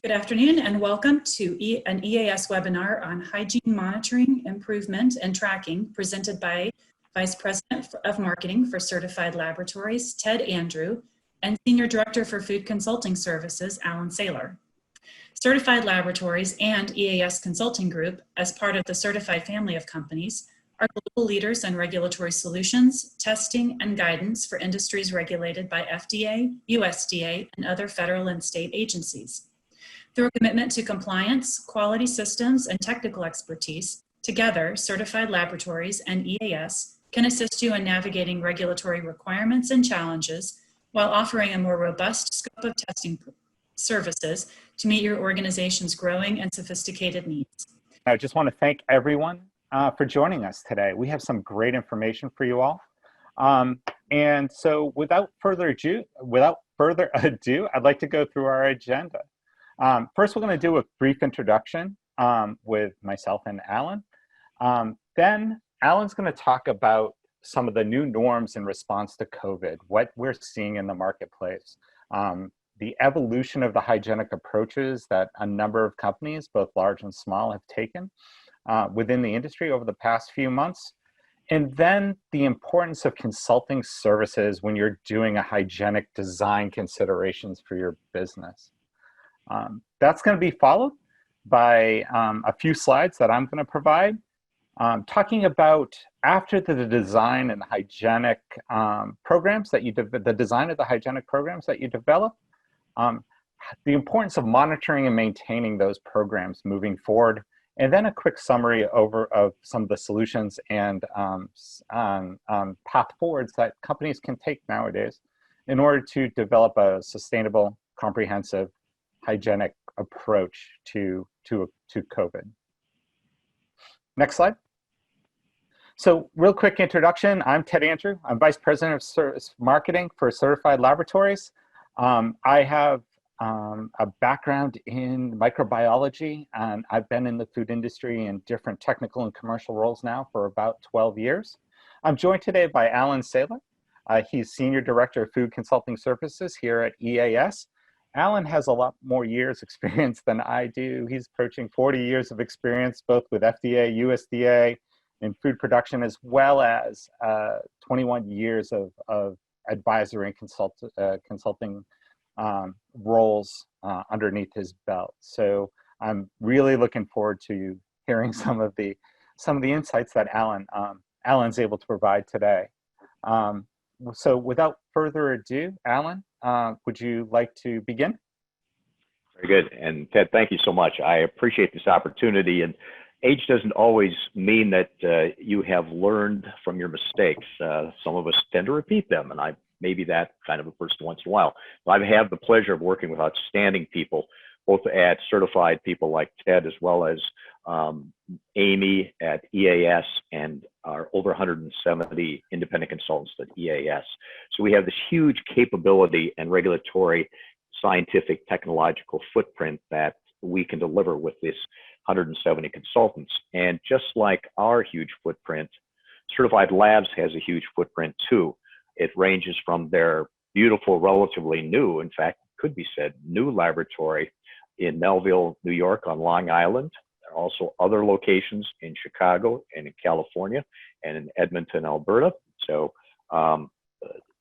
Good afternoon and welcome to an EAS webinar on hygiene monitoring, improvement, and tracking presented by Vice President of Marketing for Certified Laboratories, Ted Andrew, and Senior Director for Food Consulting Services, Alan Saylor. Certified Laboratories and EAS Consulting Group, as part of the Certified family of companies, are global leaders in regulatory solutions, testing, and guidance for industries regulated by FDA, USDA, and other federal and state agencies. Through a commitment to compliance, quality systems, and technical expertise, together, Certified Laboratories and EAS can assist you in navigating regulatory requirements and challenges while offering a more robust scope of testing services to meet your organization's growing and sophisticated needs. I just want to thank everyone for joining us today. We have some great information for you all. And so without further ado, I'd like to go through our agenda. First, we're going to do a brief introduction with myself and Alan. Then Alan's going to talk about some of the new norms in response to COVID, what we're seeing in the marketplace, the evolution of the hygienic approaches that a number of companies, both large and small, have taken within the industry over the past few months, and then the importance of consulting services when you're doing a hygienic design considerations for your business. That's going to be followed by a few slides that I'm going to provide, talking about after the design and hygienic programs that the design of the hygienic programs that you develop, the importance of monitoring and maintaining those programs moving forward, and then a quick summary of some of the solutions and path forwards that companies can take nowadays in order to develop a sustainable, comprehensive, hygienic approach to COVID. Next slide. So real quick introduction, I'm Ted Andrew. I'm Vice President of Service Marketing for Certified Laboratories. I have a background in microbiology, and I've been in the food industry in different technical and commercial roles now for about 12 years. I'm joined today by Alan Saylor. He's Senior Director of Food Consulting Services here at EAS. Alan has a lot more years experience than I do. He's approaching 40 years of experience, both with FDA, USDA, in food production, as well as 21 years of advisory and consulting roles underneath his belt. So I'm really looking forward to hearing some of the insights that Alan's able to provide today. So without further ado, Alan, would you like to begin? Very good. And Ted, thank you so much. I appreciate this opportunity. And age doesn't always mean that you have learned from your mistakes. Some of us tend to repeat them, and I may be that kind of a person once in a while. But I have the pleasure of working with outstanding people, both at certified people like Ted, as well as Amy at EAS, and our over 170 independent consultants at EAS. So we have this huge capability and regulatory, scientific, technological footprint that we can deliver with this 170 consultants. And just like our huge footprint, Certified Labs has a huge footprint too. It ranges from their beautiful, relatively new, in fact, could be said, new laboratory in Melville, New York on Long Island. There are also other locations in Chicago and in California and in Edmonton, Alberta. So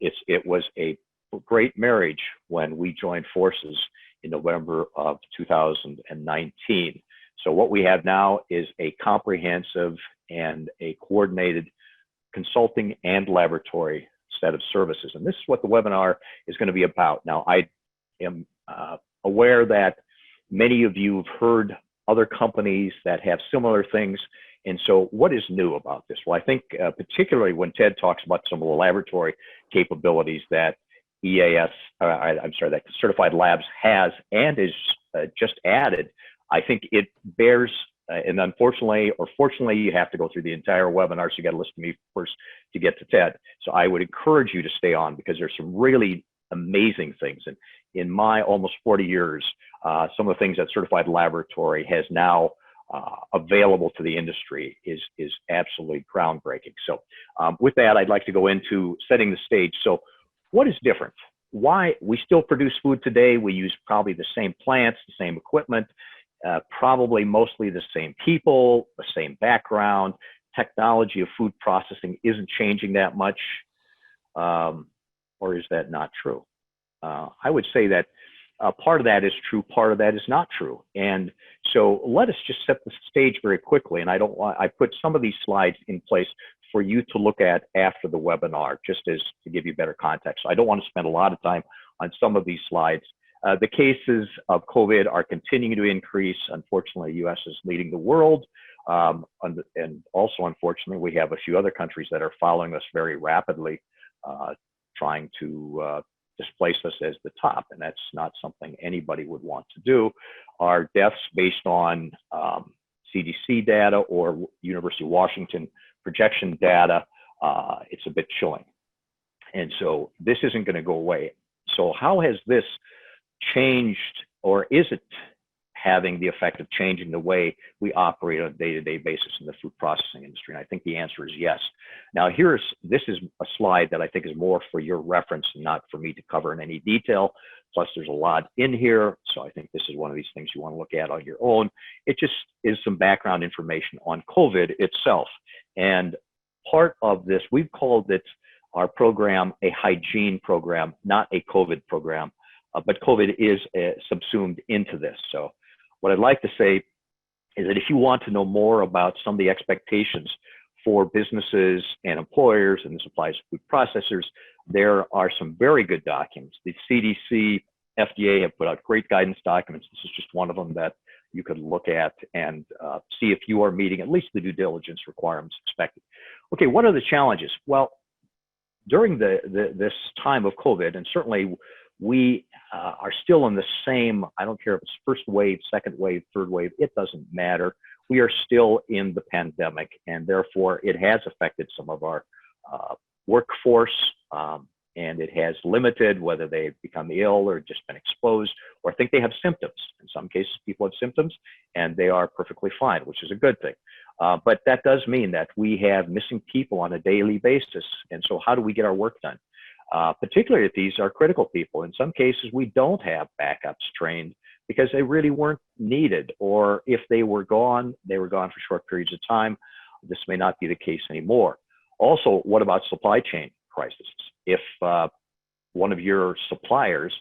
it was a great marriage when we joined forces in November of 2019. So what we have now is a comprehensive and a coordinated consulting and laboratory set of services. And this is what the webinar is going to be about. Now, I am aware that many of you have heard other companies that have similar things. And so what is new about this? Well, I think particularly when Ted talks about some of the laboratory capabilities that that Certified Labs has and is just added, I think it bears, and unfortunately or fortunately, you have to go through the entire webinar, so you got to listen to me first to get to Ted. So I would encourage you to stay on, because there's some really amazing things. And in my almost 40 years, some of the things that Certified Laboratory has now available to the industry is absolutely groundbreaking. So with that, I'd like to go into setting the stage. So what is different why we still produce food today. We use probably the same plants, the same equipment, probably mostly the same people, the same background. Technology of food processing isn't changing that much. Or is that not true? I would say that part of that is true, part of that is not true. And so let us just set the stage very quickly. And I put some of these slides in place for you to look at after the webinar, just as to give you better context. So I don't want to spend a lot of time on some of these slides. The cases of COVID are continuing to increase. Unfortunately, the U.S. is leading the world. And also, unfortunately, we have a few other countries that are following us very rapidly, trying to displace us as the top. And that's not something anybody would want to do. Our deaths based on CDC data or University of Washington projection data, it's a bit chilling. And so this isn't going to go away. So how has this changed, or is it having the effect of changing the way we operate on a day-to-day basis in the food processing industry? And I think the answer is yes. Now this is a slide that I think is more for your reference and not for me to cover in any detail. Plus there's a lot in here. So I think this is one of these things you want to look at on your own. It just is some background information on COVID itself. And part of this, we've called it our program a hygiene program, not a COVID program, but COVID is subsumed into this. So what I'd like to say is that if you want to know more about some of the expectations for businesses and employers, and this applies to food processors, there are some very good documents. The CDC, FDA have put out great guidance documents. This is just one of them that you could look at and see if you are meeting at least the due diligence requirements expected. Okay, what are the challenges? Well, during this time of COVID, and certainly we are still in the same, I don't care if it's first wave, second wave, third wave, it doesn't matter. We are still in the pandemic, and therefore it has affected some of our workforce, and it has limited whether they've become ill or just been exposed or think they have symptoms. In some cases, people have symptoms and they are perfectly fine, which is a good thing. But that does mean that we have missing people on a daily basis. And so how do we get our work done? Particularly if these are critical people. In some cases, we don't have backups trained because they really weren't needed, or if they were gone for short periods of time. This may not be the case anymore. Also, what about supply chain crises? If one of your suppliers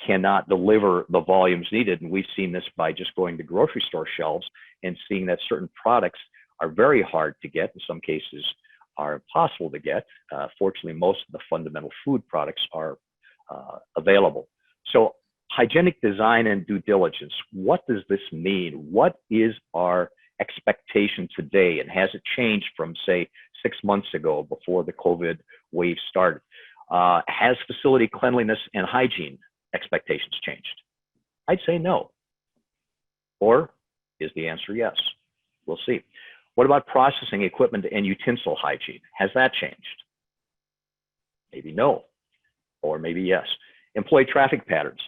cannot deliver the volumes needed, and we've seen this by just going to grocery store shelves and seeing that certain products are very hard to get, in some cases are impossible to get. Fortunately, most of the fundamental food products are available. So hygienic design and due diligence, what does this mean? What is our expectation today, and has it changed from, say, 6 months ago before the COVID wave started? Has facility cleanliness and hygiene expectations changed? I'd say no. Or is the answer yes? We'll see. What about processing equipment and utensil hygiene? Has that changed? Maybe no, or maybe yes. Employee traffic patterns,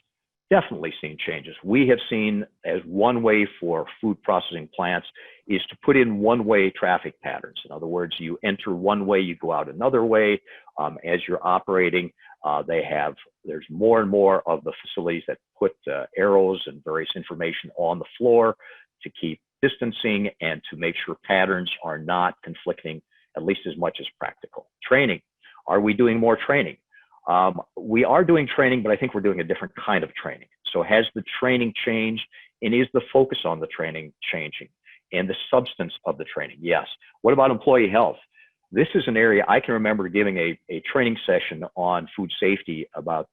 definitely seen changes. We have seen as one way for food processing plants is to put in one-way traffic patterns. In other words, you enter one way, you go out another way. As you're operating, there's more and more of the facilities that put arrows and various information on the floor to keep distancing and to make sure patterns are not conflicting, at least as much as practical. Training. Are we doing more training? We are doing training, but I think we're doing a different kind of training. So has the training changed, and is the focus on the training changing, and the substance of the training? Yes. What about employee health? This is an area I can remember giving a training session on food safety about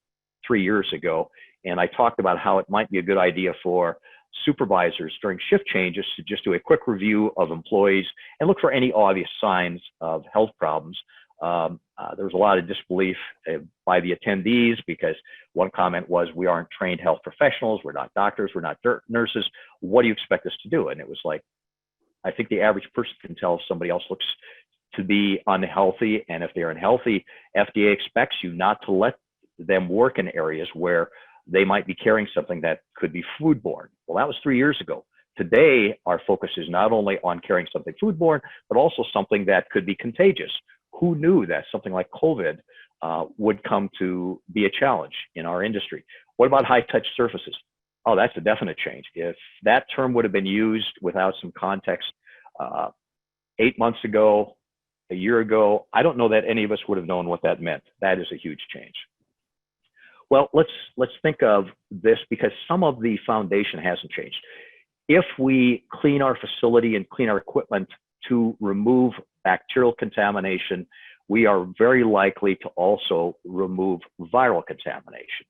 3 years ago, and I talked about how it might be a good idea for supervisors during shift changes to just do a quick review of employees and look for any obvious signs of health problems. There was a lot of disbelief by the attendees because one comment was, we aren't trained health professionals, we're not doctors, we're not nurses, what do you expect us to do? And it was like, I think the average person can tell if somebody else looks to be unhealthy, and if they're unhealthy, FDA expects you not to let them work in areas where they might be carrying something that could be foodborne. Well, that was 3 years ago. Today, our focus is not only on carrying something foodborne, but also something that could be contagious. Who knew that something like COVID would come to be a challenge in our industry. What about high-touch surfaces? Oh, that's a definite change. If that term would have been used without some context 8 months ago, a year ago, I don't know that any of us would have known what that meant. That is a huge change. Well, let's think of this, because some of the foundation hasn't changed. If we clean our facility and clean our equipment to remove bacterial contamination, we are very likely to also remove viral contamination.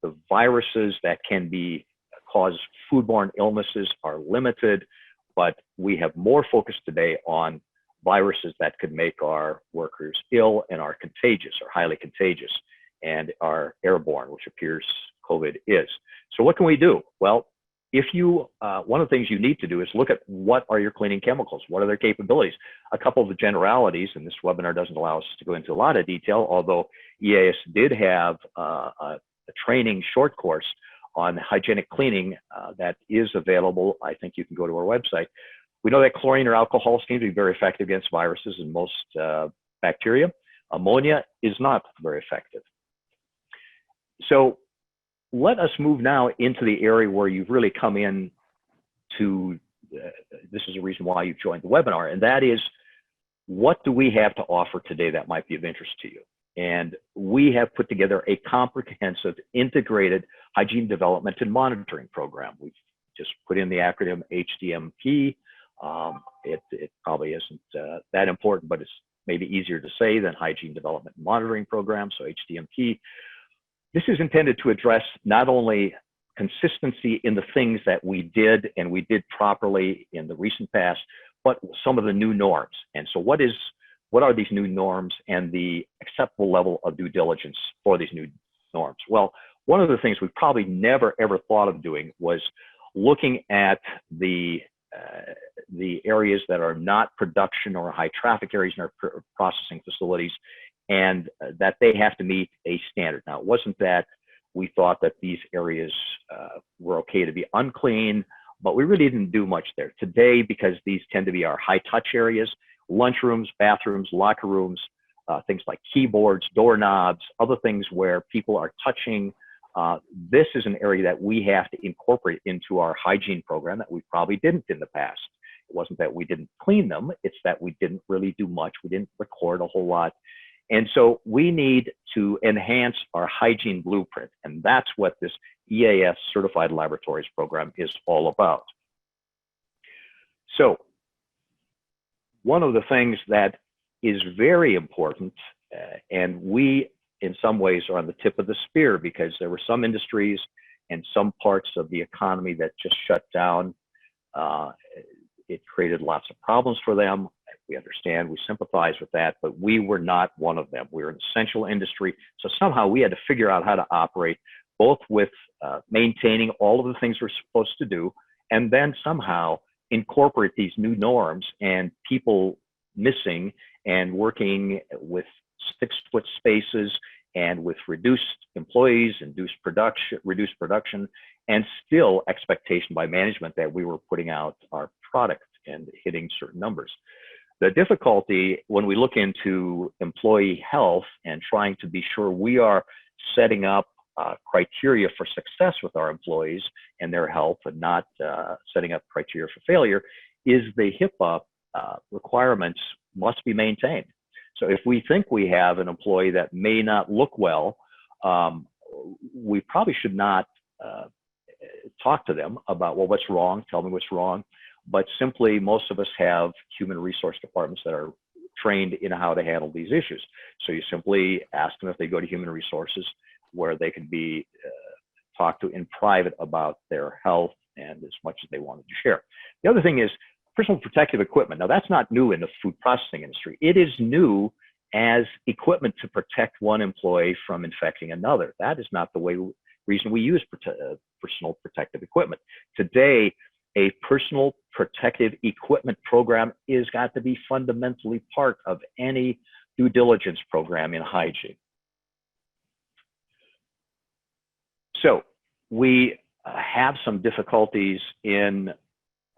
The viruses that can cause foodborne illnesses are limited, but we have more focus today on viruses that could make our workers ill and are contagious or highly contagious and are airborne, which appears COVID is. So what can we do? Well, one of the things you need to do is look at what are your cleaning chemicals, what are their capabilities. A couple of the generalities, and this webinar doesn't allow us to go into a lot of detail, although EAS did have a training short course on hygienic cleaning that is available. I think you can go to our website. We know that chlorine or alcohol seems to be very effective against viruses and most bacteria. Ammonia is not very effective. So let us move now into the area where you've really come in to, this is a reason why you've joined the webinar, and that is, what do we have to offer today that might be of interest to you? And we have put together a comprehensive, integrated hygiene development and monitoring program. We've just put in the acronym HDMP. It probably isn't that important, but it's maybe easier to say than Hygiene Development and Monitoring Program, so HDMP. This is intended to address not only consistency in the things that we did and we did properly in the recent past, but some of the new norms. And so what are these new norms and the acceptable level of due diligence for these new norms? Well, one of the things we probably never ever thought of doing was looking at the areas that are not production or high traffic areas in our processing facilities, and that they have to meet a standard. Now, it wasn't that we thought that these areas were okay to be unclean, but we really didn't do much there. Today, because these tend to be our high touch areas, lunchrooms, bathrooms, locker rooms, things like keyboards, doorknobs, other things where people are touching. This is an area that we have to incorporate into our hygiene program that we probably didn't in the past. It wasn't that we didn't clean them, it's that we didn't really do much. We didn't record a whole lot. And so we need to enhance our hygiene blueprint. And that's what this EAS Certified Laboratories program is all about. So one of the things that is very important, and we in some ways are on the tip of the spear, because there were some industries and some parts of the economy that just shut down. It created lots of problems for them. We understand, we sympathize with that, but we were not one of them. We were an essential industry. So somehow we had to figure out how to operate, both with maintaining all of the things we're supposed to do, and then somehow incorporate these new norms and people missing and working with 6-foot spaces and with reduced employees, reduced production, and still expectation by management that we were putting out our product and hitting certain numbers. The difficulty when we look into employee health and trying to be sure we are setting up criteria for success with our employees and their health, and not setting up criteria for failure, is the HIPAA requirements must be maintained. So if we think we have an employee that may not look well, we probably should not talk to them about, well, what's wrong? Tell me what's wrong. But simply, most of us have human resource departments that are trained in how to handle these issues. So you simply ask them if they go to human resources, where they can be talked to in private about their health and as much as they wanted to share. The other thing is personal protective equipment. Now, that's not new in the food processing industry. It is new as equipment to protect one employee from infecting another. That is not the reason we use personal protective equipment. Today, a personal protective equipment program is got to be fundamentally part of any due diligence program in hygiene. So we have some difficulties in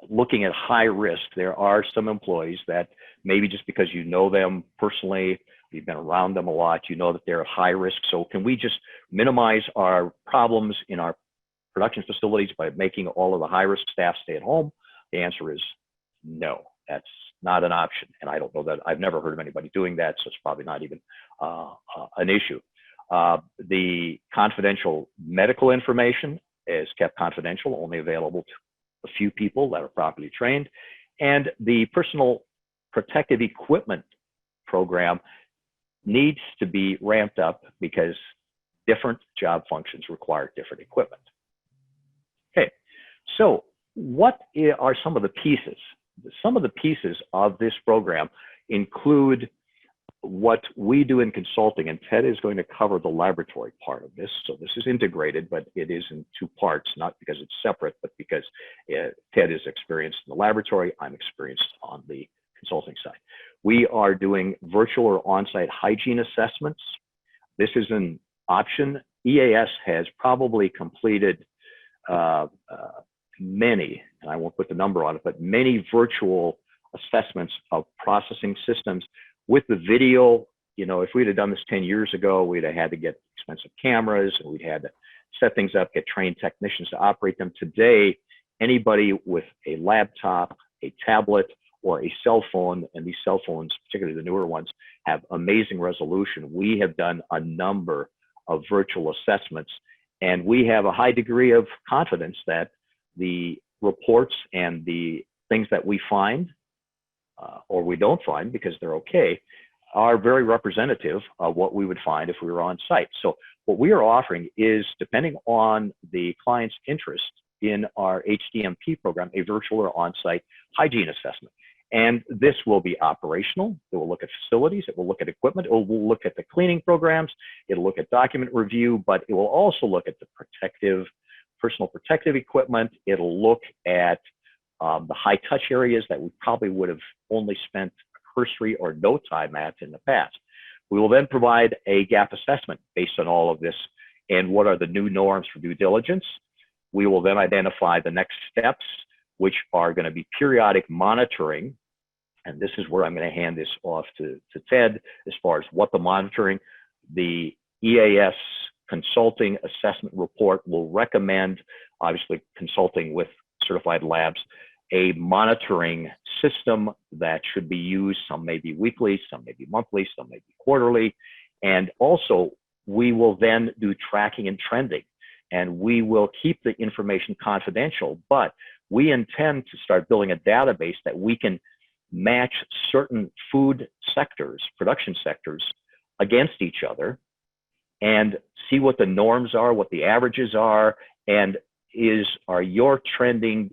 looking at high risk. There are some employees that maybe just because you know them personally You've been around them a lot. You know that they're high risk. So can we just minimize our problems in our production facilities by making all of the high risk staff stay at home? The answer is no, that's not an option. And I don't know that, I've never heard of anybody doing that, so it's probably not even an issue. The confidential medical information is kept confidential, only available to a few people that are properly trained. And the personal protective equipment program needs to be ramped up because different job functions require different equipment. Okay, so what are some of the pieces? Some of the pieces of this program include what we do in consulting, and Ted is going to cover the laboratory part of this. So this is integrated, but it is in two parts, not because it's separate, but because Ted is experienced in the laboratory, I'm experienced on the consulting side. We are doing virtual or on-site hygiene assessments. This is an option. EAS has probably completed many, and I won't put the number on it, but many virtual assessments of processing systems with the video. You know, if we'd have done this 10 years ago, we'd have had to get expensive cameras, and we'd had to set things up, get trained technicians to operate them. Today, anybody with a laptop, a tablet, or a cell phone, and these cell phones, particularly the newer ones, have amazing resolution. We have done a number of virtual assessments, and we have a high degree of confidence that the reports and the things that we find, or we don't find because they're okay, are very representative of what we would find if we were on site. So what we are offering is, depending on the client's interest in our HDMP program, a virtual or on-site hygiene assessment. And this will be operational. It will look at facilities. It will look at equipment. It will look at the cleaning programs. It'll look at document review, but it will also look at the personal protective equipment. It'll look at the high touch areas that we probably would have only spent a cursory or no time at in the past. We will then provide a gap assessment based on all of this and what are the new norms for due diligence. We will then identify the next steps, which are going to be periodic monitoring. And this is where I'm going to hand this off to Ted as far as what the monitoring. The EAS consulting assessment report will recommend, obviously consulting with certified labs, a monitoring system that should be used. Some may be weekly, some may be monthly, some may be quarterly. And also, we will then do tracking and trending. And we will keep the information confidential, but we intend to start building a database that we can match certain food sectors, production sectors, against each other and see what the norms are, what the averages are, and is your trending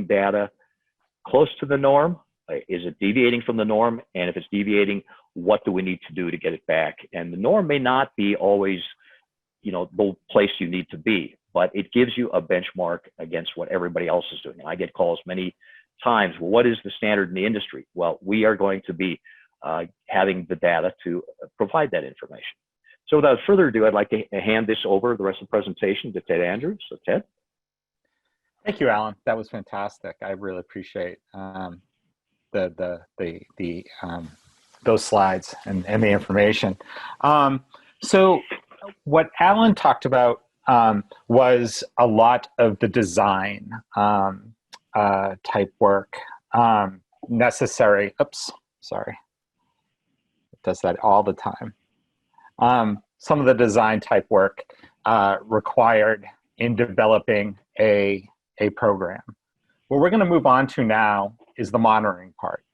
data close to the norm? Is it deviating from the norm? And if it's deviating, what do we need to do to get it back? And the norm may not be always, you know, the place you need to be, but it gives you a benchmark against what everybody else is doing. And I get calls many times, well, what is the standard in the industry? Well, we are going to be having the data to provide that information. So without further ado, I'd like to hand this over, the rest of the presentation, to Ted Andrews. So Ted. Thank you, Alan. That was fantastic. I really appreciate those slides and the information. So what Alan talked about was a lot of the design type work necessary. Oops, sorry. It does that all the time. Some of the design type work required in developing a program. What we're going to move on to now is the monitoring part,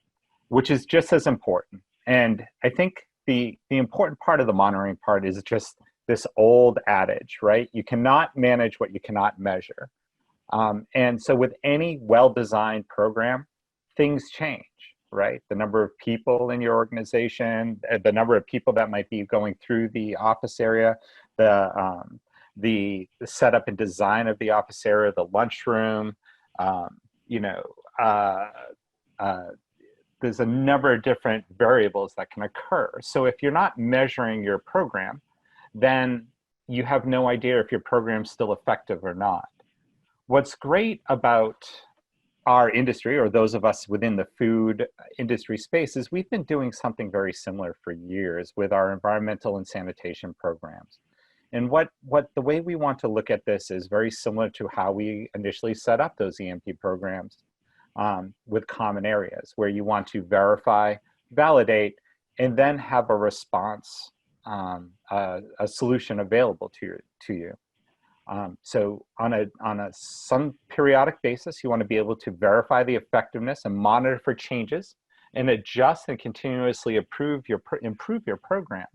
which is just as important. And I think the important part of the monitoring part is just this old adage, right? You cannot manage what you cannot measure. And so with any well-designed program, things change, right? The number of people in your organization, the number of people that might be going through the office area, the setup and design of the office area, the lunchroom, there's a number of different variables that can occur. So if you're not measuring your program, then you have no idea if your program's still effective or not. What's great about our industry, or those of us within the food industry spaces, we've been doing something very similar for years with our environmental and sanitation programs. And what the way we want to look at this is very similar to how we initially set up those EMP programs, with common areas where you want to verify, validate, and then have a response, a solution available to you. So on some periodic basis, you want to be able to verify the effectiveness and monitor for changes, and adjust and continuously improve your program.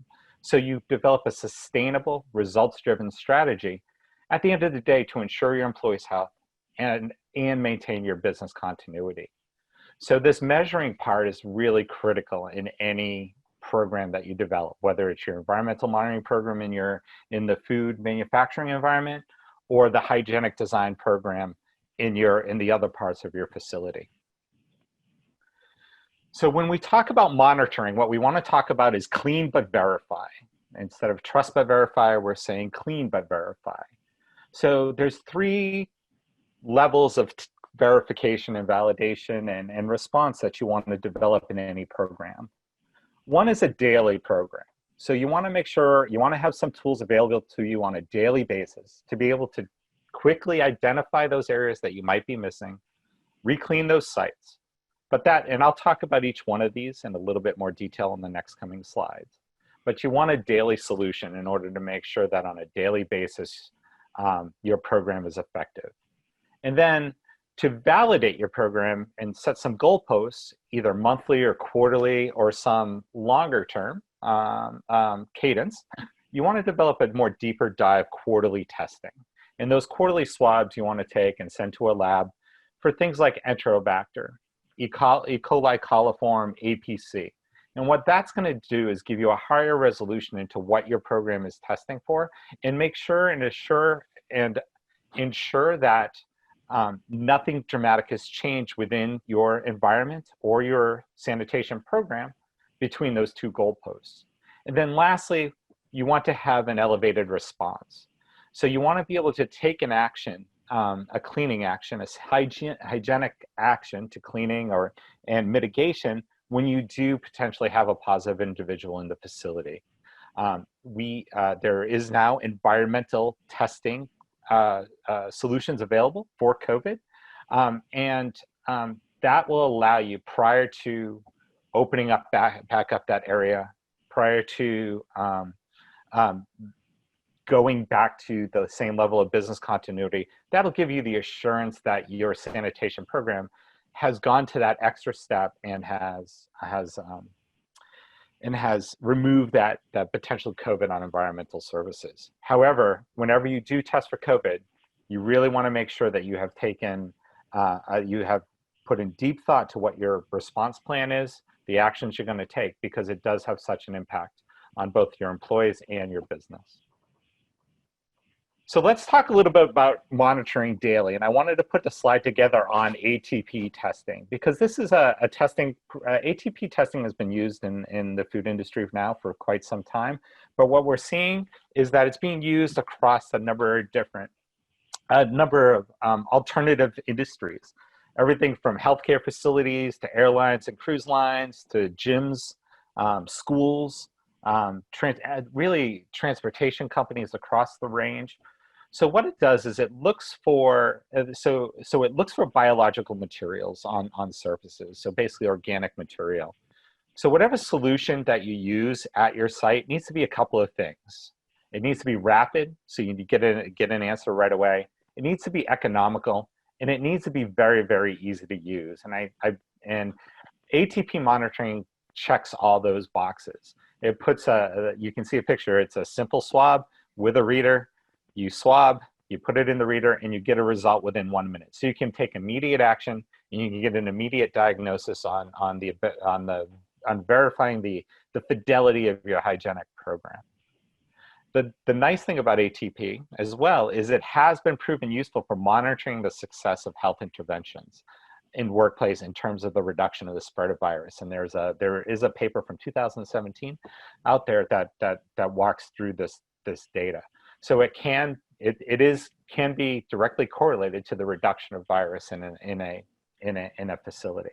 So you develop a sustainable, results-driven strategy at the end of the day to ensure your employees' health and maintain your business continuity. So this measuring part is really critical in any program that you develop, whether it's your environmental monitoring program in the food manufacturing environment, or the hygienic design program in the other parts of your facility. So when we talk about monitoring, what we want to talk about is clean but verify. Instead of trust but verify, we're saying clean but verify. So there's 3 levels of verification and validation and response that you want to develop in any program. One is a daily program. So you want to make sure, you want to have some tools available to you on a daily basis to be able to quickly identify those areas that you might be missing, re-clean those sites. And I'll talk about each one of these in a little bit more detail in the next coming slides. But you want a daily solution in order to make sure that on a daily basis, your program is effective. And then to validate your program and set some goalposts, either monthly or quarterly or some longer term cadence, you want to develop a more deeper dive quarterly testing. And those quarterly swabs you want to take and send to a lab for things like Enterobacter, E. coli coliform, APC. And what that's going to do is give you a higher resolution into what your program is testing for, and make sure and ensure that nothing dramatic has changed within your environment or your sanitation program between those 2 goalposts. And then lastly, you want to have an elevated response. So you want to be able to take an action, a cleaning action, a hygienic action to cleaning and mitigation when you do potentially have a positive individual in the facility. There is now environmental testing solutions available for COVID, and that will allow you, prior to opening up back up that area, prior to going back to the same level of business continuity, that'll give you the assurance that your sanitation program has gone to that extra step and has removed that potential COVID on environmental services. However, whenever you do test for COVID, you really want to make sure that you have you have put in deep thought to what your response plan is, the actions you're going to take, because it does have such an impact on both your employees and your business. So let's talk a little bit about monitoring daily. And I wanted to put the slide together on ATP testing, because this is a testing, ATP testing has been used in the food industry now for quite some time. But what we're seeing is that it's being used across a number of alternative industries. Everything from healthcare facilities to airlines and cruise lines to gyms, schools, really transportation companies across the range. So what it does is it looks for it looks for biological materials on surfaces, so basically organic material. So whatever solution that you use at your site needs to be a couple of things. It needs to be rapid, so you get an answer right away. It needs to be economical, and it needs to be very, very easy to use. And ATP monitoring checks all those boxes. It puts you can see a picture. It's a simple swab with a reader. You swab, you put it in the reader, and you get a result within 1 minute. So you can take immediate action, and you can get an immediate diagnosis on verifying the fidelity of your hygienic program. The nice thing about ATP as well is it has been proven useful for monitoring the success of health interventions in workplace in terms of the reduction of the spread of virus. And there is a paper from 2017 out there that walks through this data. So it can be directly correlated to the reduction of virus in in a facility.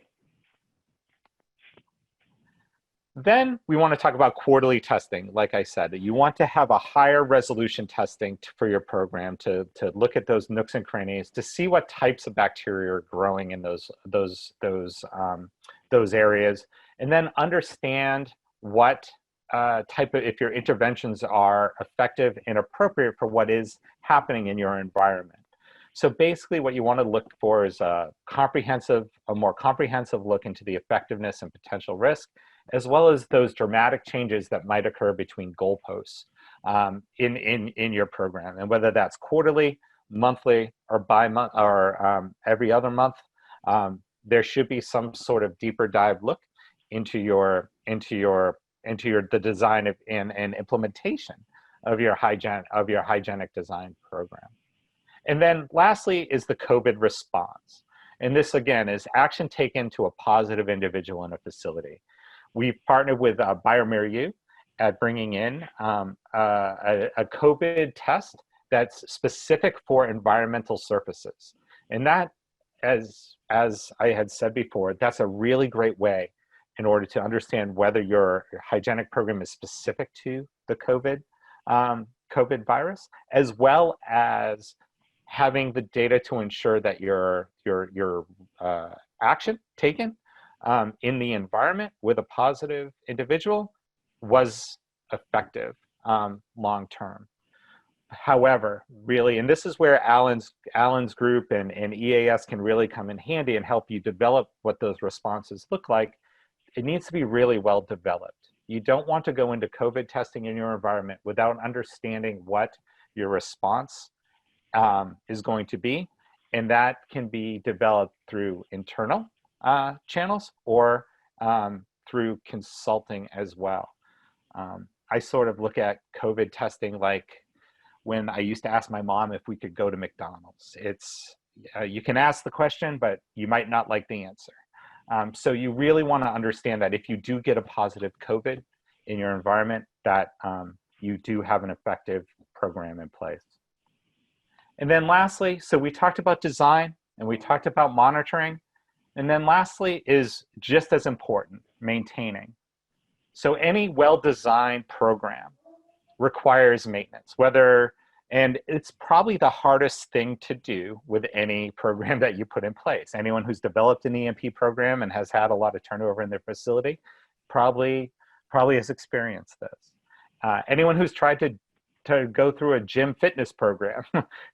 Then we want to talk about quarterly testing. Like I said, you want to have a higher resolution testing for your program to look at those nooks and crannies to see what types of bacteria are growing in those areas, and then understand what type of, if your interventions are effective and appropriate for what is happening in your environment. So basically what you want to look for is a more comprehensive look into the effectiveness and potential risk, as well as those dramatic changes that might occur between goalposts in your program. And whether that's quarterly, monthly, or bi-month, or every other month, there should be some sort of deeper dive look into the design and implementation of your hygienic design program. And then lastly is the COVID response. And this again is action taken to a positive individual in a facility. We've partnered with bioMérieux at bringing in a COVID test that's specific for environmental surfaces. And that, as I had said before, that's a really great way in order to understand whether your hygienic program is specific to the COVID virus, as well as having the data to ensure that your action taken in the environment with a positive individual was effective long term. However, really, and this is where Alan's group and EAS can really come in handy and help you develop what those responses look like. It needs to be really well developed. You don't want to go into COVID testing in your environment without understanding what your response is going to be, and that can be developed through internal channels or through consulting as well. I sort of look at COVID testing like when I used to ask my mom if we could go to McDonald's. It's you can ask the question, but you might not like the answer. So you really want to understand that if you do get a positive COVID in your environment, that you do have an effective program in place. And then lastly, so we talked about design and we talked about monitoring. And then lastly is just as important, maintaining. So any well-designed program requires maintenance, and it's probably the hardest thing to do with any program that you put in place. Anyone who's developed an EMP program and has had a lot of turnover in their facility probably has experienced this. Anyone who's tried to go through a gym fitness program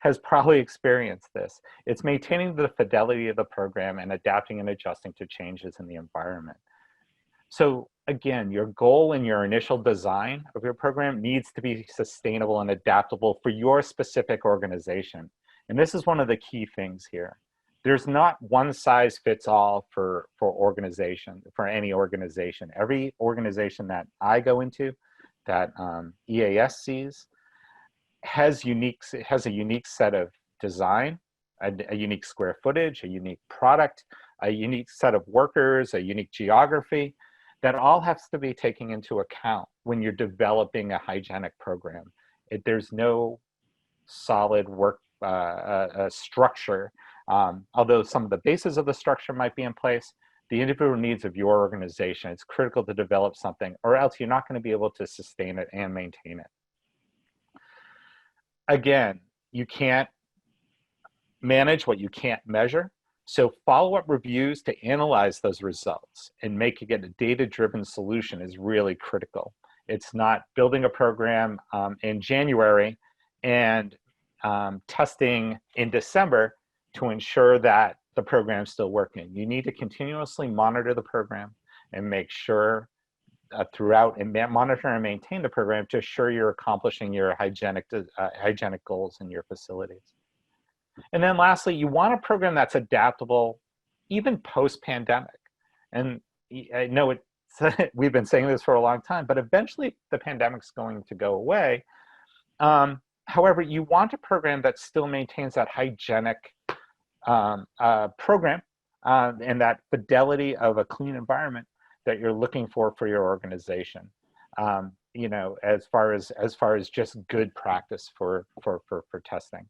has probably experienced this. It's maintaining the fidelity of the program and adapting and adjusting to changes in the environment. So again, your goal in your initial design of your program needs to be sustainable and adaptable for your specific organization. And this is one of the key things here. There's not one size fits all for any organization. Every organization that I go into, that EAS sees, has a unique set of design, a unique square footage, a unique product, a unique set of workers, a unique geography, that all has to be taken into account when you're developing a hygienic program. There's no solid work structure, although some of the bases of the structure might be in place. The individual needs of your organization, it's critical to develop something, or else you're not going to be able to sustain it and maintain it. Again, you can't manage what you can't measure. So follow-up reviews to analyze those results and making it a data-driven solution is really critical. It's not building a program in January and testing in December to ensure that the program's still working. You need to continuously monitor the program and make sure throughout and monitor and maintain the program to ensure you're accomplishing your hygienic goals in your facilities. And then lastly, you want a program that's adaptable even post-pandemic. And I know we've been saying this for a long time, but eventually the pandemic's going to go away. However, you want a program that still maintains that hygienic program and that fidelity of a clean environment that you're looking for your organization. You know, as far as just good practice for testing.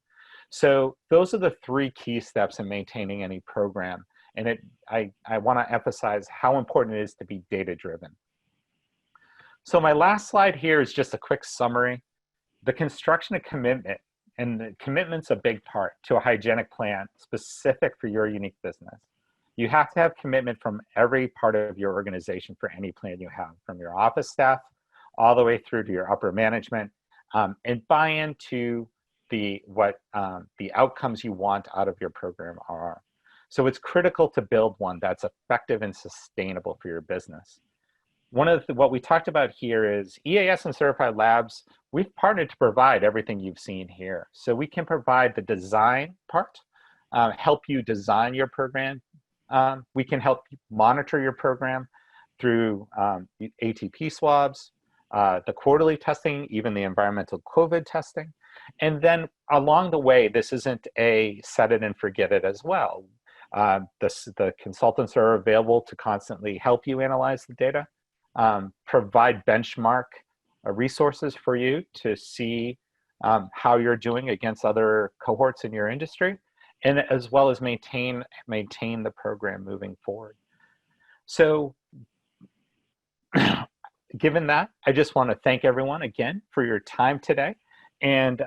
So those are the three key steps in maintaining any program. And I want to emphasize how important it is to be data-driven. So my last slide here is just a quick summary. The construction of commitment, and the commitment's a big part to a hygienic plan specific for your unique business. You have to have commitment from every part of your organization for any plan you have, from your office staff all the way through to your upper management, and buy into the outcomes you want out of your program are. So it's critical to build one that's effective and sustainable for your business. One of what we talked about here is EAS and certified labs. We've partnered to provide everything you've seen here. So we can provide the design part, help you design your program. We can help you monitor your program through ATP swabs, the quarterly testing, even the environmental COVID testing. And then along the way, this isn't a set it and forget it as well. The consultants are available to constantly help you analyze the data, provide benchmark resources for you to see how you're doing against other cohorts in your industry, and as well as maintain the program moving forward. So given that, I just want to thank everyone again for your time today. And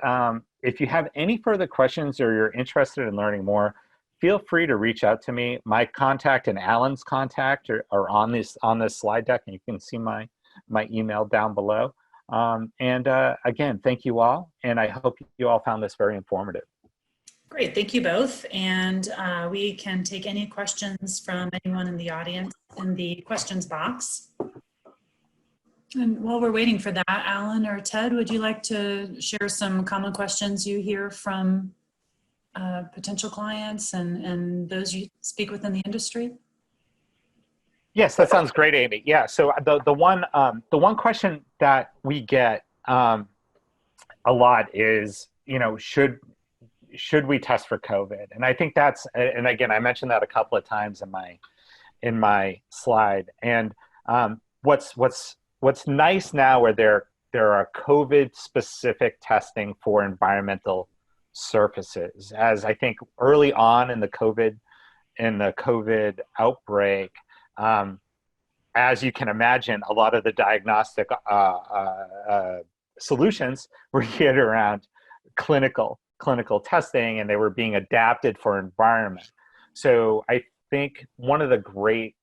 if you have any further questions or you're interested in learning more, feel free to reach out to me. My contact and Alan's contact are on this slide deck, and you can see my email down below. Again, thank you all, and I hope you all found this very informative. Great, thank you both. And we can take any questions from anyone in the audience in the questions box. And while we're waiting for that, Alan or Ted, would you like to share some common questions you hear from potential clients and those you speak with in the industry? Yes, that sounds great, Amy. Yeah, so the one question that we get a lot is, should we test for COVID? And I think that's, and again, I mentioned that a couple of times in my slide. And what's nice now, where there are COVID specific testing for environmental surfaces, as I think early on in the COVID outbreak, as you can imagine, a lot of the diagnostic solutions were geared around clinical testing, and they were being adapted for environment. So I think one of the great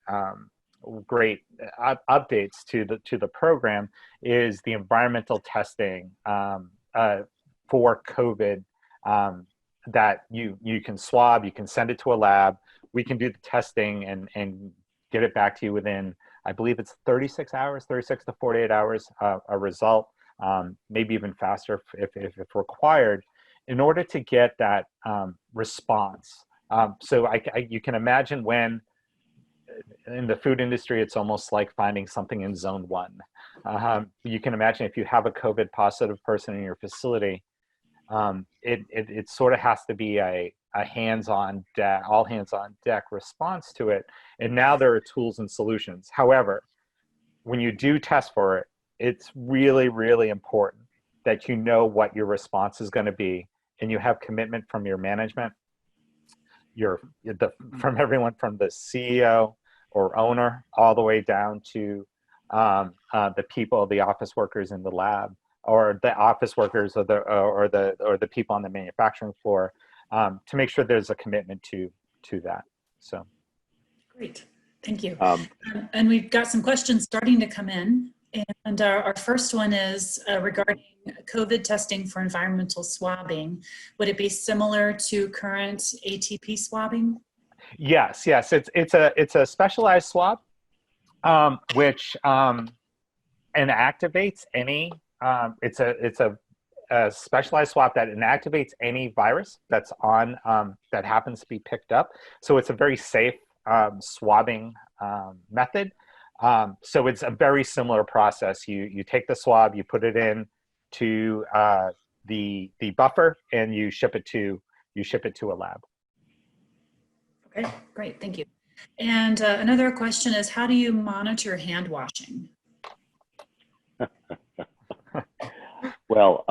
updates to the program is the environmental testing for COVID, that you can swab, you can send it to a lab, we can do the testing and get it back to you within, I believe it's 36 to 48 hours, a result, maybe even faster if required, in order to get that response. So you can imagine when in the food industry, it's almost like finding something in zone 1. You can imagine if you have a COVID positive person in your facility, it sort of has to be a hands-on deck, all hands on deck response to it. And now there are tools and solutions. However, when you do test for it, it's really, really important that you know what your response is going to be, and you have commitment from your management, from everyone from the CEO or owner all the way down to the people, the office workers in the lab, or the office workers or the people on the manufacturing floor, to make sure there's a commitment to that. So great, thank you. And we've got some questions starting to come in, and our first one is regarding COVID testing for environmental swabbing. Would it be similar to current ATP swabbing? Yes. It's a specialized swab, which inactivates any. It's a specialized swab that inactivates any virus that's on that happens to be picked up. So it's a very safe swabbing method. So it's a very similar process. You take the swab, you put it in to the buffer, and you ship it to a lab. Okay, great, thank you. And another question is, how do you monitor hand washing? Well,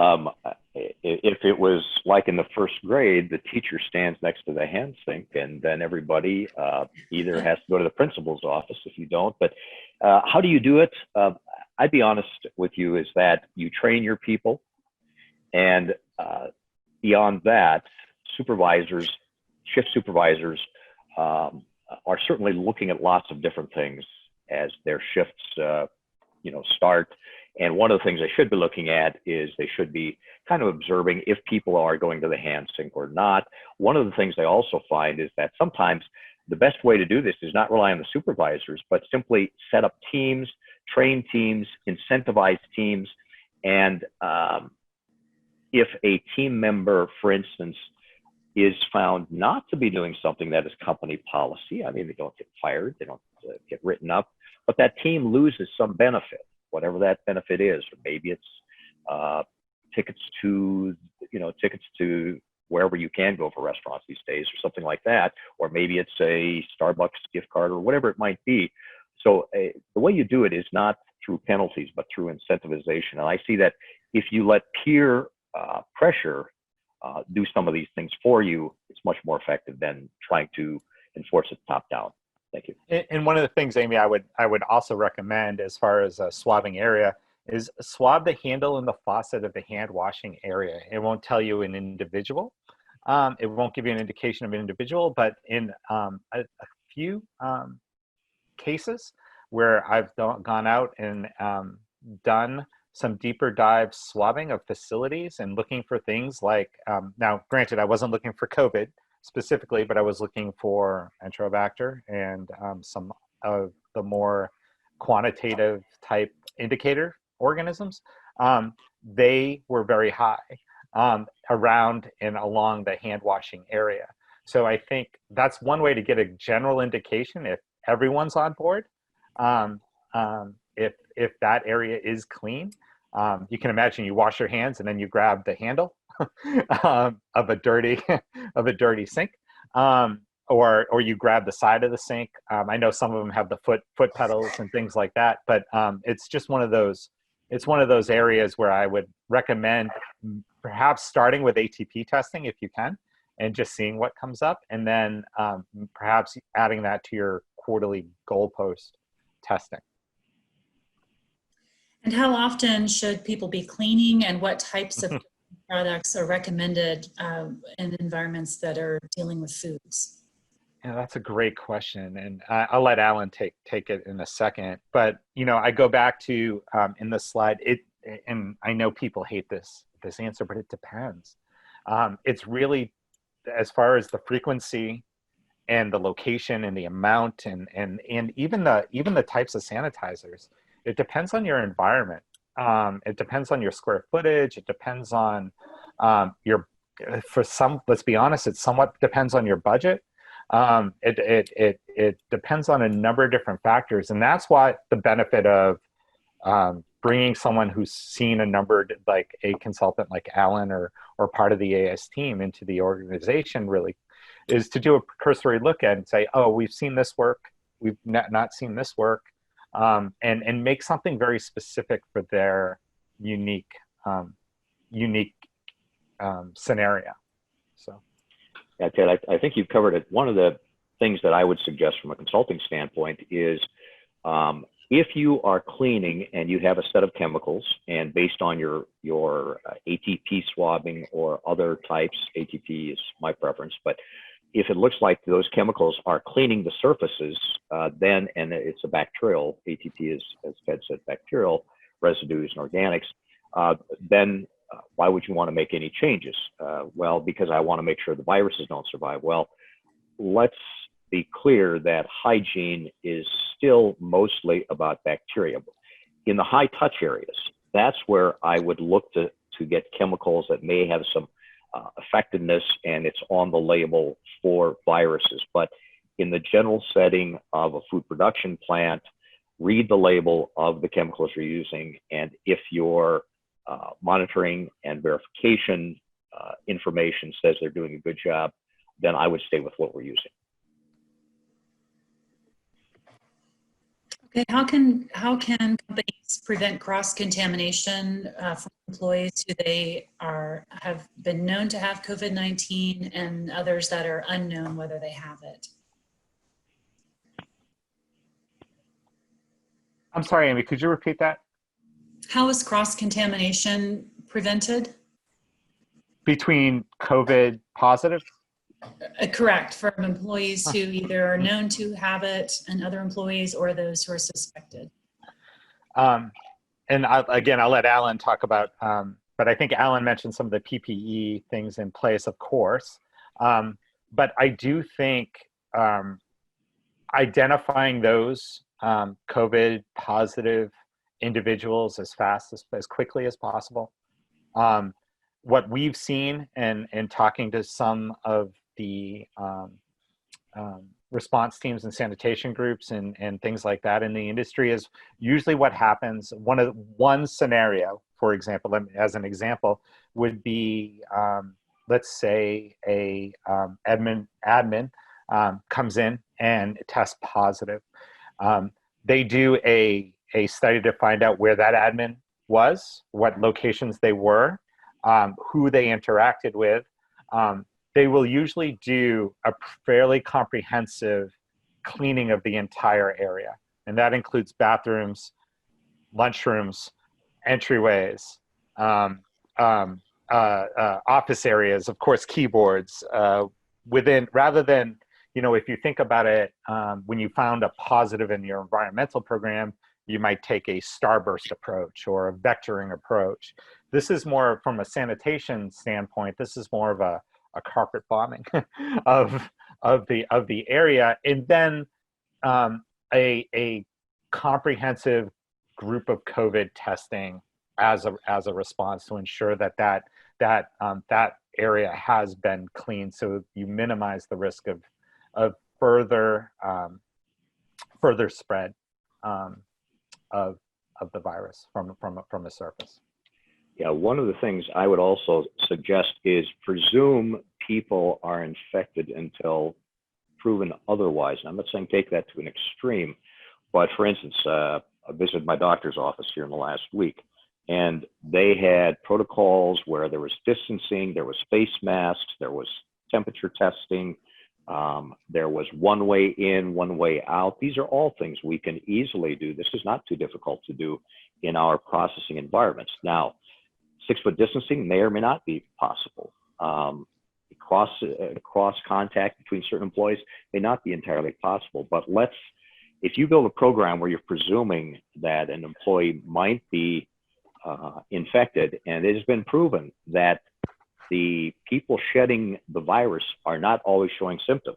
if it was like in the first grade, the teacher stands next to the hand sink, and then everybody either has to go to the principal's office if you don't. But how do you do it? I'd be honest with you, is that you train your people, and beyond that, supervisors, shift supervisors, are certainly looking at lots of different things as their shifts, start. And one of the things they should be looking at is they should be kind of observing if people are going to the hand sink or not. One of the things they also find is that sometimes the best way to do this is not rely on the supervisors, but simply set up teams, train teams, incentivize teams. And if a team member, for instance, is found not to be doing something that is company policy, I mean, they don't get fired, they don't get written up, but that team loses some benefit, whatever that benefit is. Or maybe it's tickets to wherever you can go for restaurants these days, or something like that. Or maybe it's a Starbucks gift card, or whatever it might be. So the way you do it is not through penalties, but through incentivization. And I see that if you let peer pressure do some of these things for you, it's much more effective than trying to enforce it top down. Thank you. And one of the things, Amy, I would also recommend as far as a swabbing area is swab the handle and the faucet of the hand washing area. It won't tell you an individual. It won't give you an indication of an individual, but in a few cases where I've gone out and done some deeper dive swabbing of facilities and looking for things like, now granted, I wasn't looking for COVID specifically, but I was looking for Enterobacter and some of the more quantitative type indicator organisms. They were very high around and along the hand washing area. So I think that's one way to get a general indication if everyone's on board. If that area is clean, you can imagine you wash your hands and then you grab the handle of a dirty sink, or you grab the side of the sink. I know some of them have the foot pedals and things like that, but it's just one of those. It's one of those areas where I would recommend perhaps starting with ATP testing if you can, and just seeing what comes up, and then perhaps adding that to your quarterly goalpost testing. And how often should people be cleaning, and what types of products are recommended in environments that are dealing with foods? Yeah, that's a great question, and I'll let Alan take it in a second. But I go back to in the slide, and I know people hate this answer, but it depends. It's really, as far as the frequency and the location and the amount and even the types of sanitizers. It depends on your environment. It depends on your square footage. It depends on let's be honest, it somewhat depends on your budget. It depends on a number of different factors. And that's why the benefit of bringing someone who's seen a number, like a consultant like Alan or part of the AS team into the organization, really is to do a cursory look at and say, oh, we've seen this work. We've not seen this work. And make something very specific for their unique scenario. So, yeah, Ted, I think you've covered it. One of the things that I would suggest from a consulting standpoint is if you are cleaning and you have a set of chemicals, and based on your ATP swabbing or other types, ATP is my preference, but if it looks like those chemicals are cleaning the surfaces, then, and it's a bacterial, ATP is, as Ted said, bacterial residues and organics, then why would you want to make any changes? Well, because I want to make sure the viruses don't survive. Well, let's be clear that hygiene is still mostly about bacteria. In the high touch areas, that's where I would look to get chemicals that may have some effectiveness, and it's on the label for viruses. But in the general setting of a food production plant, read the label of the chemicals you're using, and if your monitoring and verification information says they're doing a good job, then I would stay with what we're using. Okay, how can companies prevent cross-contamination from employees who have been known to have COVID-19 and others that are unknown whether they have it? I'm sorry, Amy, could you repeat that? How is cross-contamination prevented? Between COVID positive? Correct, from employees who either are known to have it and other employees or those who are suspected. Um, and again, I'll let Alan talk about, but I think Alan mentioned some of the PPE things in place, of course. But I do think identifying those COVID positive individuals as quickly as possible. What we've seen and talking to some of the response teams and sanitation groups and things like that in the industry is usually what happens. One scenario, for example, as an example, would be let's say a admin comes in and tests positive. They do a study to find out where that admin was, what locations they were, who they interacted with. They will usually do a fairly comprehensive cleaning of the entire area. And that includes bathrooms, lunchrooms, entryways, office areas, of course, keyboards, rather than, if you think about it, when you found a positive in your environmental program, you might take a starburst approach or a vectoring approach. This is more from a sanitation standpoint. This is more of a carpet bombing of the area, and then a comprehensive group of COVID testing as a response to ensure that area has been cleaned, so you minimize the risk of further spread of the virus from a surface. Yeah, one of the things I would also suggest is presume people are infected until proven otherwise. And I'm not saying take that to an extreme, but for instance, I visited my doctor's office here in the last week, and they had protocols where there was distancing, there was face masks, there was temperature testing, there was one way in, one way out. These are all things we can easily do. This is not too difficult to do in our processing environments. Now, 6-foot distancing may or may not be possible. Cross contact between certain employees may not be entirely possible, but if you build a program where you're presuming that an employee might be infected, and it has been proven that the people shedding the virus are not always showing symptoms,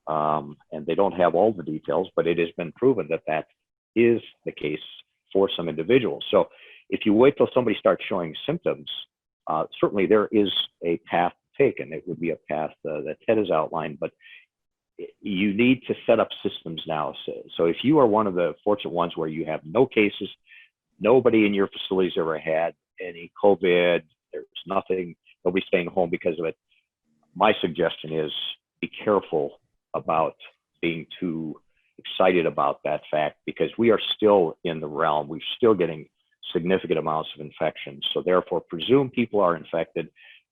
and they don't have all the details, but it has been proven that is the case for some individuals. So if you wait till somebody starts showing symptoms, certainly there is a path taken. It would be a path that Ted has outlined, but you need to set up systems now. So if you are one of the fortunate ones where you have no cases, nobody in your facilities ever had any COVID, there's nothing, nobody's staying home because of it, my suggestion is be careful about being too excited about that fact, because we are still in the realm, we're still getting significant amounts of infections. So therefore, presume people are infected,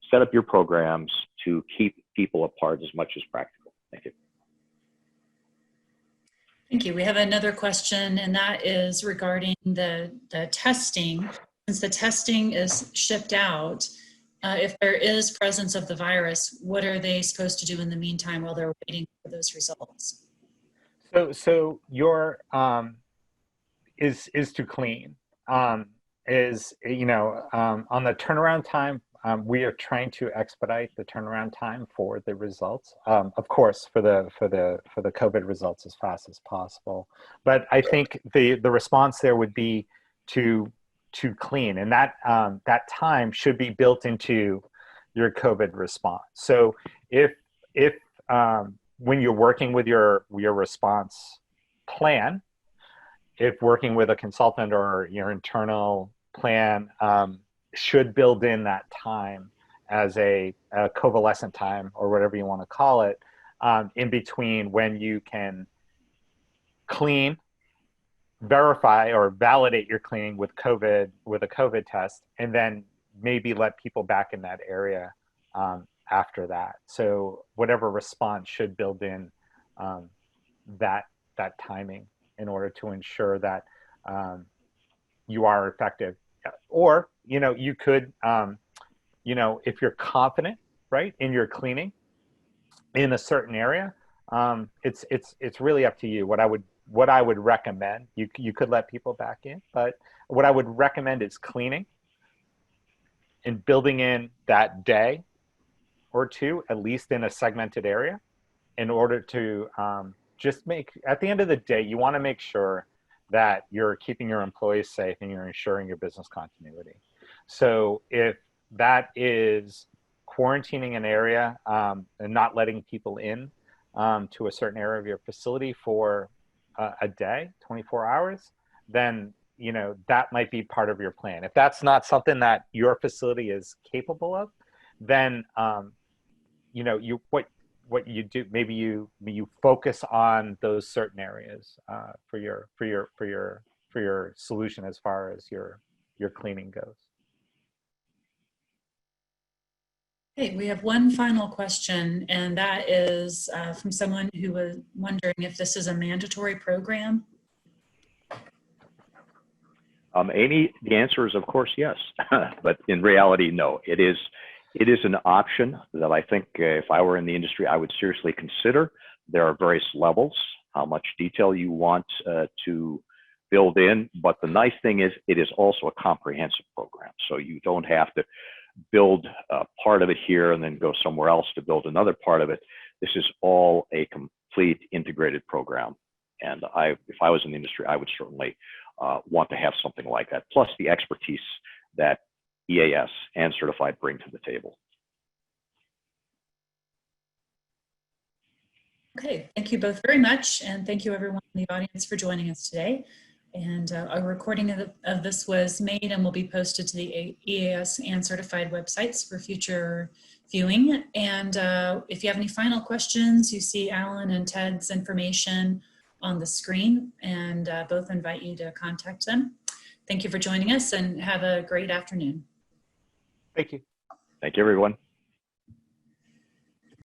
set up your programs to keep people apart as much as practical. Thank you. Thank you. We have another question, and that is regarding the testing. Since the testing is shipped out, if there is presence of the virus, what are they supposed to do in the meantime while they're waiting for those results? So your is to clean. On the turnaround time, we are trying to expedite the turnaround time for the results. Of course, for the COVID results as fast as possible. But I think the response there would be to clean, and that time should be built into your COVID response. So if when you're working with your response plan, if working with a consultant or your internal plan, should build in that time as a convalescent time, or whatever you want to call it, in between when you can clean, verify or validate your cleaning with a COVID test, and then maybe let people back in that area after that. So whatever response should build in that timing in order to ensure that you are effective. Or, you could, if you're confident, right, in your cleaning in a certain area, it's really up to you. What I would recommend, you could let people back in, but what I would recommend is cleaning and building in that day or two, at least in a segmented area, in order to just at the end of the day, you want to make sure that you're keeping your employees safe and you're ensuring your business continuity. So if that is quarantining an area and not letting people in to a certain area of your facility for a day, 24 hours, then that might be part of your plan. If that's not something that your facility is capable of, then what you do, maybe you focus on those certain areas for your solution as far as your cleaning goes. Okay, we have one final question, and that is from someone who was wondering if this is a mandatory program. Amy, the answer is of course yes, but in reality, no. It is an option that I think if I were in the industry, I would seriously consider. There are various levels, how much detail you want to build in, but the nice thing is it is also a comprehensive program. So you don't have to build part of it here and then go somewhere else to build another part of it. This is all a complete integrated program. And if I was in the industry, I would certainly want to have something like that, plus the expertise that EAS and Certified bring to the table. Okay, thank you both very much, and thank you everyone in the audience for joining us today. And a recording of this was made and will be posted to the EAS and Certified websites for future viewing. And if you have any final questions, you see Alan and Ted's information on the screen, and both invite you to contact them. Thank you for joining us, and have a great afternoon. Thank you. Thank you, everyone.